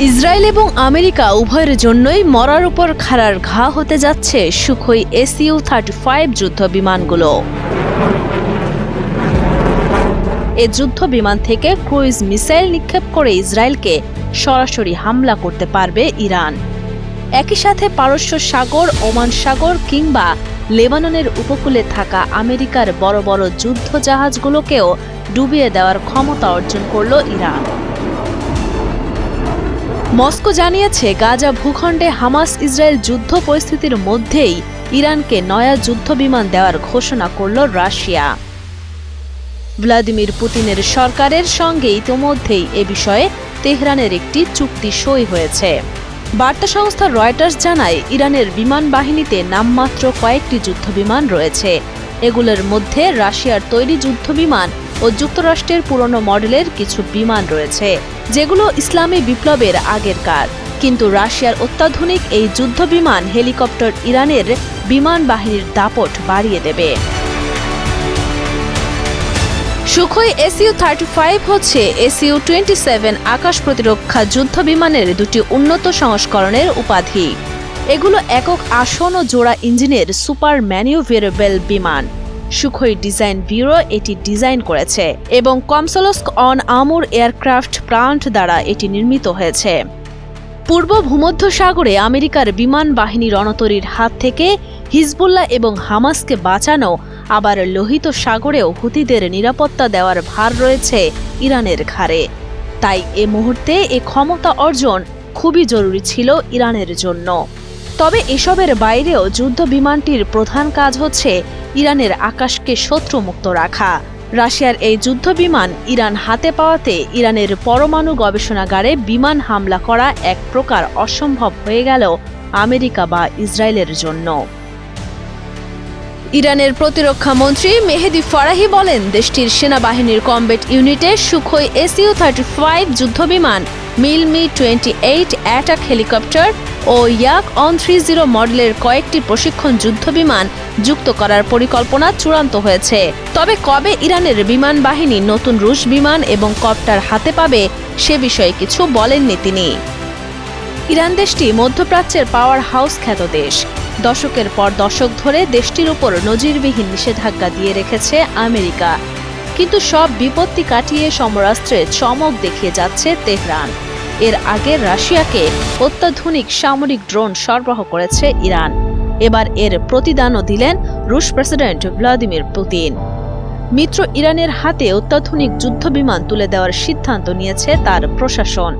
Israel এবং America উভয়ের জন্যই মরার উপর খাড়ার ঘা হতে যাচ্ছে সুখোই SU-35 যুদ্ধ বিমানগুলো। এ যুদ্ধ বিমান থেকে ক্রুইজ মিসাইল নিক্ষেপ করে ইসরায়েলকে সরাসরি হামলা করতে পারবে ইরান। একই সাথে পারস্য সাগর, ওমান সাগর কিংবা লেবাননের উপকূলে থাকা আমেরিকার বড় বড় যুদ্ধ জাহাজগুলোকেও ডুবিয়ে দেওয়ার ক্ষমতা অর্জন করল ইরান। মস্কো জানিয়েছে, গাজা ভূখণ্ডে হামাস ইসরায়েল যুদ্ধ পরিস্থিতির মধ্যেই ইরানকে নয়া যুদ্ধ বিমান দেওয়ার ঘোষণা করল রাশিয়া। ভ্লাদিমির পুতিনের সরকারের সঙ্গে ইতিমধ্যেই এ বিষয়ে তেহরানের একটি চুক্তি সই হয়েছে। বার্তা সংস্থা রয়টার্স জানায়, ইরানের বিমান বাহিনীতে নামমাত্র কয়েকটি যুদ্ধবিমান রয়েছে। এগুলোর মধ্যে রাশিয়ার তৈরি যুদ্ধবিমান ও যুক্তরাষ্ট্রের পুরনো মডেলের কিছু বিমান রয়েছে, যেগুলো ইসলামী বিপ্লবের আগেরকার। কিন্তু রাশিয়ার অত্যাধুনিক এই যুদ্ধবিমান হেলিকপ্টার ইরানের বিমান বাহিনীর দাপট বাড়িয়ে দেবে। সুখোই SU-35 হচ্ছে SU-27 আকাশ প্রতিরক্ষা যুদ্ধ বিমানের দুটি উন্নত সংস্করণের উপাধি। এগুলো একক আসন ও জোড়া ইঞ্জিনের সুপার ম্যানিউভেরেবল বিমান। সুখোই ডিজাইন ব্যুরো এটি ডিজাইন করেছে এবং কমসলস্ক অন আমুর এয়ারক্রাফট প্লান্ট দ্বারা এটি নির্মিত হয়েছে। পূর্ব ভূমধ্যসাগরে আমেরিকার বিমান বাহিনী রণতরীর হাত থেকে হিজবুল্লাহ এবং হামাসকে বাঁচানো, আবার লোহিত সাগরেও হুতিদের নিরাপত্তা দেওয়ার ভার রয়েছে ইরানের ঘাড়ে। তাই এ মুহূর্তে এ ক্ষমতা অর্জন খুবই জরুরি ছিল ইরানের জন্য। তবে এসবের বাইরেও যুদ্ধ বিমানটির প্রধান কাজ হচ্ছে ইরানের আকাশকে শত্রুমুক্ত রাখা। রাশিয়ার এই যুদ্ধ বিমান ইরান হাতে পাওয়াতে ইরানের পরমাণু গবেষণাগারে বিমান হামলা করা এক প্রকার অসম্ভব হয়ে গেল আমেরিকা বা ইসরায়েলের জন্য। ইরানের প্রতিরক্ষা মন্ত্রী মেহেদি ফরাহি বলেন, দেশটির সেনাবাহিনীর কমব্যাট ইউনিটে সুখোই SU-35 যুদ্ধবিমান, মিল-28 অ্যাটাক হেলিকপ্টার ও ইয়াক-30 মডেলের কয়েকটি প্রশিক্ষণ যুদ্ধবিমান যুক্ত করার পরিকল্পনা চূড়ান্ত হয়েছে। তবে কবে ইরানের বিমান বাহিনী নতুন রুশ বিমান এবং কপ্টার হাতে পাবে সে বিষয়ে কিছু বলেননি তিনি। ইরান দেশটি মধ্যপ্রাচ্যের পাওয়ার হাউস খ্যাত দেশ। দশকের পর দশক ধরে দেশটির উপর নজিরবিহীন নিষেধাজ্ঞা দিয়ে রেখেছে আমেরিকা। কিন্তু সব বিপত্তি কাটিয়ে সমরাস্ত্রে চমক দেখিয়ে যাচ্ছে তেহরান। এর আগে রাশিয়াকে অত্যাধুনিক সামরিক ড্রোন সরবরাহ করেছে ইরান। এবার এর প্রতিদানও দিলেন রুশ প্রেসিডেন্ট ভ্লাদিমির পুতিন। মিত্র ইরানের হাতে অত্যাধুনিক যুদ্ধবিমান তুলে দেওয়ার সিদ্ধান্ত নিয়েছে তার প্রশাসন।